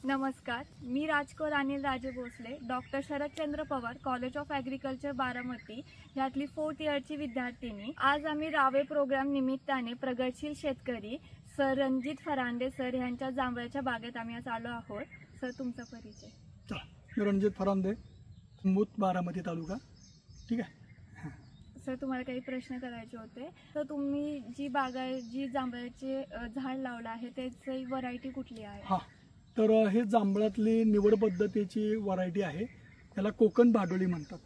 नमस्कार, मी Rajkor Anil Raje Bhosale, doctor Sharadchandra Pawar, College of Agriculture Baramati यातली 4th इयरची विद्यार्थिनी. आज आम्ही रावे प्रोग्राम निमित्ताने प्रगतशील शेतकरी सर रणजित फरांदे सर यांच्या जांभळाच्या बागेत आम्ही आज आलो आहोत. सर, तुमचा परिचय. मी रणजित फरांदे, मूत बारामती तालुका. ठीक आहे सर, तुम्हाला काही प्रश्न करायचे होते. तर तुम्ही जी जी जांभळाचे झाड लावलं आहे त्याची व्हरायटी कुठली आहे? हां, तर हे जांभळातली निवड पद्धतीची व्हरायटी आहे. त्याला कोकण भाडोली म्हणतात.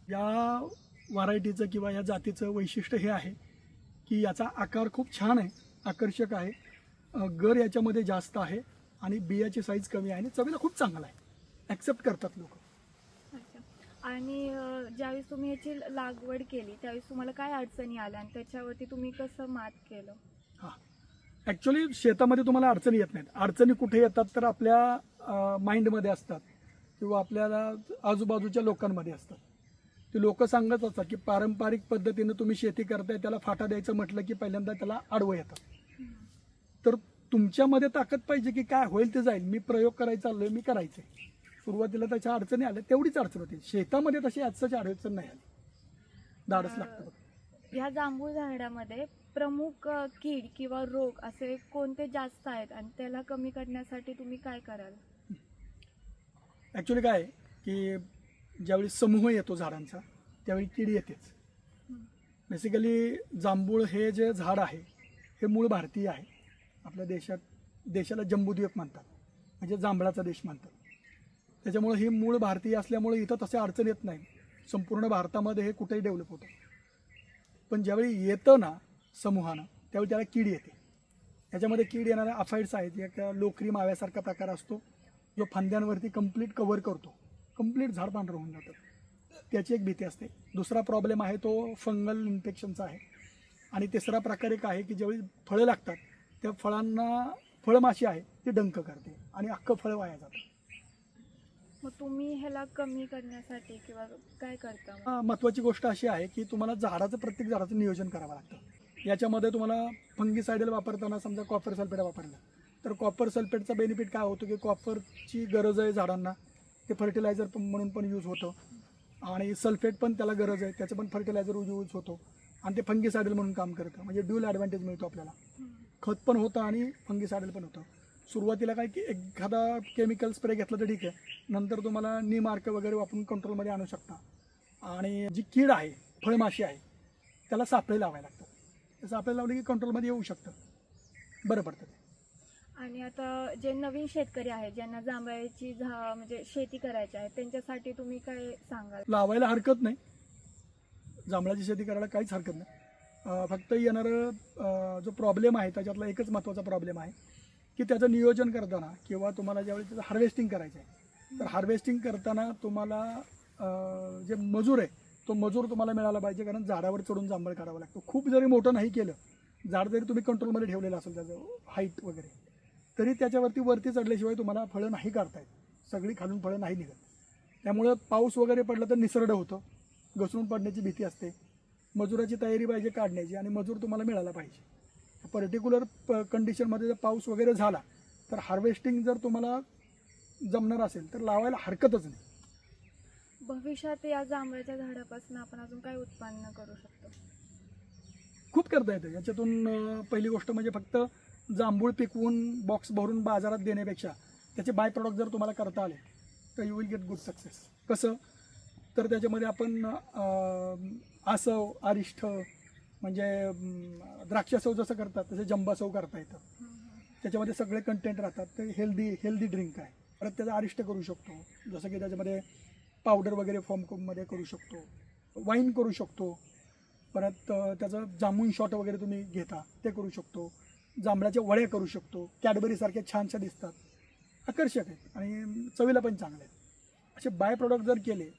या व्हरायटीचं किंवा या जातीचं वैशिष्ट्य हे आहे की याचा आकार खूप छान आहे, आकर्षक आहे, गर याच्यामध्ये जास्त आहे आणि बियाची साईज कमी आहे आणि चवीला खूप चांगला आहे. ॲक्सेप्ट करतात लोक. अच्छा. आणि ज्यावेळेस तुम्ही याची लागवड केली त्यावेळेस तुम्हाला काय अडचणी आल्या आणि त्याच्यावरती तुम्ही कसं मात केलं? हां, ॲक्च्युली शेतामध्ये तुम्हाला अडचणी येत नाहीत. अडचणी कुठे येतात तर आपल्या माइंडमध्ये असतात किंवा आपल्याला आजूबाजूच्या लोकांमध्ये असतात. ते लोक सांगत असतात की पारंपरिक पद्धतीनं तुम्ही शेती करताय, त्याला फाटा द्यायचं म्हटलं की पहिल्यांदा त्याला आडवं येतात. तर तुमच्यामध्ये ताकद पाहिजे की काय होईल ते जाईल, मी प्रयोग करायचा चाललोय, मी करायचं आहे. सुरुवातीला त्याच्या अडचणी आल्या, तेवढीच अडचण होती. शेतामध्ये तशी आजची अडचण नाही आली. धाडस लागतं. ह्या जांभूळ झाडामध्ये प्रमुख कीड किंवा रोग असे कोणते जास्त आहेत आणि त्याला कमी करण्यासाठी तुम्ही काय कराल? ॲक्च्युली काय आहे की ज्यावेळी समूह येतो झाडांचा त्यावेळी कीड येतेच. बेसिकली जांभूळ हे जे झाड आहे हे मूळ भारतीय आहे. आपल्या देशाला जम्बूद्वीप म्हणतात, म्हणजे जांभळाचा देश म्हणतात. त्याच्यामुळे ही मूळ भारतीय असल्यामुळे इथं तसे अडचण येत नाही. संपूर्ण भारतामध्ये हे कुठेही डेव्हलप होतं. पण ज्यावेळी येतं ना समूहानं त्यावेळी त्याला कीड येते. याच्यामध्ये कीड येणाऱ्या अफाईड्स आहेत. एक लोकरी माव्यासारखा प्रकार असतो जो फांद्यांवरती कंप्लीट कव्हर करतो, कंप्लीट झाड पांढरं होऊन जातं. त्याची एक भीती असते. दुसरा प्रॉब्लेम आहे तो फंगल इन्फेक्शनचा आहे. आणि तिसरा प्रकार एक आहे की ज्यावेळी फळं लागतात त्या फळांना फळमाशी आहे ती डंक करते आणि अख्खं फळ वाया जातं. मग तुम्ही ह्याला कमी करण्यासाठी किंवा काय करता? महत्त्वाची गोष्ट अशी आहे की तुम्हाला प्रत्येक झाडाचं नियोजन करावं लागतं. याच्यामध्ये तुम्हाला फंगीसायडल वापरताना समजा कॉपर सल्फेट वापरलं तर कॉपर सल्फेटचा बेनिफिट काय होतो की कॉपरची गरज आहे झाडांना, ते फर्टिलायझर म्हणून पण यूज होतं. आणि सल्फेट पण त्याला गरज आहे, त्याचं पण फर्टिलायझर यूज होतो आणि ते फंगीसायडल म्हणून काम करतं. म्हणजे ड्युअल ॲडव्हान्टेज मिळतो आपल्याला. खत पण होतं आणि फंगीसायडल पण होतं. सुरुवातीला काय की एखादा केमिकल स्प्रे घेतलं तर ठीक आहे, नंतर तुम्हाला नीमार्क वगैरे वापरून कंट्रोलमध्ये आणू शकता. आणि जी कीड आहे, फळमाशी आहे, त्याला सापळे लावायला लागतात. ते सापळे लावले की कंट्रोलमध्ये येऊ शकतं, बरं पडतं ते. आणि आता जे नवीन शेतकरी आहेत ज्यांना जांभळाची म्हणजे शेती करायची आहे त्यांच्यासाठी तुम्ही काय सांगाल? लावायला हरकत नाही, जांभळाची शेती करायला काहीच हरकत नाही. फक्त येणारं जो प्रॉब्लेम आहे त्याच्यातला एकच महत्त्वाचा प्रॉब्लेम आहे की त्याचं नियोजन करताना किंवा तुम्हाला ज्यावेळी त्याचं हार्वेस्टिंग करायचं आहे तर हार्वेस्टिंग करताना तुम्हाला जे मजूर आहे तो मजूर तुम्हाला मिळाला पाहिजे. कारण झाडावर चढून जांभळ काढावं लागतं. खूप जरी मोठं नाही केलं झाड, जरी तुम्ही कंट्रोलमध्ये ठेवलेलं असेल त्याचं हाईट वगैरे, तरी वरती चढल्याशिवाय तुम्हाला फळं नाही काढता येत. सगळी खालून फळं नाही निघत. त्यामुळं पाऊस वगैरे पडला तर निसरडं होतं, घसरून पडण्याची भीती असते. मजुराची तयारी पाहिजे काढण्याची आणि मजूर तुम्हाला मिळाला पाहिजे. पर्टिक्युलर कंडिशनमध्ये जर पाऊस वगैरे झाला तर हार्वेस्टिंग जर तुम्हाला जमणार असेल तर लावायला हरकतच नाही. भविष्यात या जांभळाच्या झाडापासून आपण अजून काय उत्पन्न करू शकतो? खूप करता येतं याच्यातून. पहिली गोष्ट म्हणजे फक्त जांभूळ पिकवून बॉक्स भरून बाजारात देण्यापेक्षा त्याचे बाय प्रॉडक्ट जर तुम्हाला करता आले तर you will get good success. कसं तर त्याच्यामध्ये आपण आसव, आरिष्ठ म्हणजे द्राक्षासव जसं करतात तसे जंबासव करता येतं. त्याच्यामध्ये सगळे कंटेंट राहतात. ते हेल्दी ड्रिंक आहे. परत त्याचा आरिष्ट करू शकतो, जसं की त्याच्यामध्ये पावडर वगैरे फॉर्ममध्ये करू शकतो, वाईन करू शकतो. परत त्याचं जामून शॉट वगैरे तुम्ही घेता ते करू शकतो. जांभळाच्या वड्या करू शकतो. कॅडबरीसारख्या छानशा दिसतात, आकर्षक आहेत आणि चवीला पण चांगले आहेत. असे बाय प्रॉडक्ट जर केले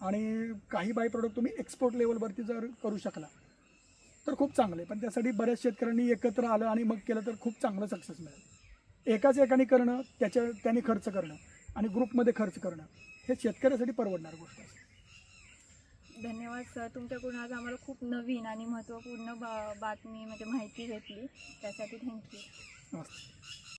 आणि काही बाय प्रॉडक्ट तुम्ही एक्सपोर्ट लेवलवरती जर करू शकला तर खूप चांगले. पण त्यासाठी बऱ्याच शेतकऱ्यांनी एकत्र आलं आणि मग केलं तर खूप चांगलं सक्सेस मिळेल. एकाने करणं, त्याने खर्च करणं आणि ग्रुपमध्ये खर्च करणं हे शेतकऱ्यासाठी परवडणारी गोष्ट असते. धन्यवाद सर, तुमच्याकडून आज आम्हाला खूप नवीन आणि महत्त्वपूर्ण बातमी म्हणजे माहिती भेटली, त्यासाठी थँक्यू. नमस्ते.